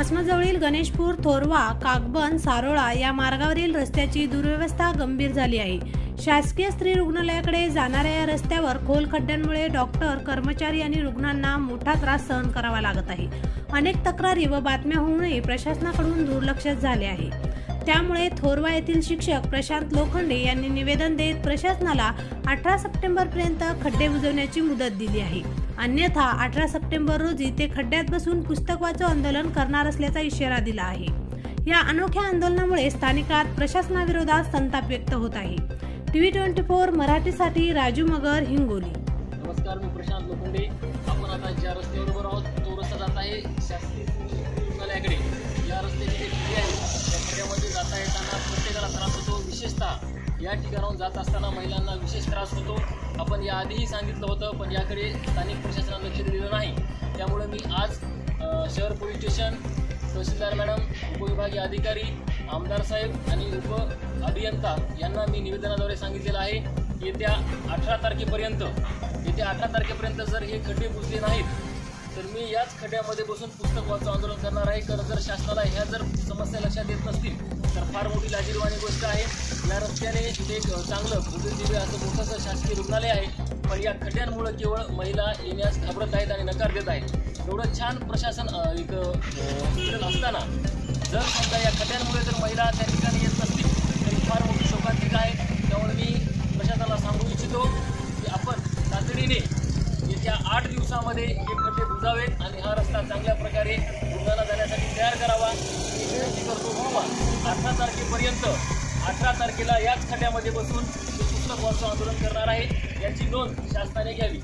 मसमजवळील गणेशपूर, थोरवा, कागबन, सारोळा या मार्गावरील रस्त्याची दुर्व्यवस्था गंभीर झाली आहे। शासकीय स्त्री रुग्णालयाकडे जाणाऱ्या या रस्त्यावर खोल खड्ड्यांमुळे डॉक्टर, कर्मचारी आणि रुग्णांना मोठा त्रास सहन करावा लागत आहे। अनेक तक्रारी व बातम्या होऊनही प्रशासनाकडून दुर्लक्ष झाले आहे। त्यामुळे थोरवा येथील शिक्षक प्रशांत लोखंडे यांनी निवेदन देत प्रशासनाला 18 सप्टेंबरपर्यंत खड्डे बुजवण्याची मुदत दिली आहे। अन्यथा 18 सप्टेंबर रोजी ते खड्ड्यात बसून पुस्तक वाचो आंदोलन करणार असल्याचा इशारा दिला आहे। या अनोख्या आंदोलनामुळे स्थानिकात प्रशासनाविरोधात संताप व्यक्त होत आहे। टीव्ही 24 मराठीसाठी राजू मगर, हिंगोली। नमस्कार, मी प्रशांत लोखंडे। आपण आता ज्या रस्त्यावर आहोत तो रस्ता जात आहे शासकीय रुग्णालयाकडे। या रस्त्याची जी खड्डे आहे त्या खड्ड्यामध्ये जाता येताना प्रत्येकाला त्रास होतो। विशेषतः या ठिकाणाहून जात असताना महिलांना विशेष त्रास होतो। आपण याआधीही सांगितलं होतं, पण याकडे स्थानिक प्रशासनाने लक्ष दिलेलं नाही। त्यामुळे मी आज शहर पोलीस स्टेशन, तहसीलदार मॅडम, उपविभागीय अधिकारी, आमदार साहेब आणि उप अभियंता यांना मी निवेदनाद्वारे सांगितलेलं आहे की येत्या 18 तारखेपर्यंत जर हे खड्डे बुजले नाहीत तर मी याच खड्ड्यामध्ये बसून पुस्तक वाचो आंदोलन करणार आहे। कारण जर शासनाला ह्या जर समस्या लक्षात येत नसतील तर फार मोठी लाजिरवाणी गोष्ट आहे। या रस्त्याने इथे एक चांगलं भूतदिव्य असं मोठंसं शासकीय रुग्णालय आहे, पण या खड्ड्यांमुळे केवळ महिला येण्यास घाबरत आहेत आणि नकार देत आहेत। एवढं छान प्रशासन एक हॉस्पिटल असताना जर समजा या खड्ड्यांमुळे जर महिला त्या ठिकाणी येत नसतील तरी फार मोठी शोकांतिका आहे। त्यामुळे मी प्रशासनाला सांगू इच्छितो की आपण तातडीने येत्या 8 दिवसामध्ये हे खड्डे बुजावेत आणि हा रस्ता चांगल्या प्रकारे रुग्णांना जाण्यासाठी तयार करावा। मी विनंती करतो बाबा 18 तारखेला याच खड्ड्यामध्ये बसून पुस्तक वाचो आंदोलन करणार आहे, याची नोंद शासनाने घ्यावी।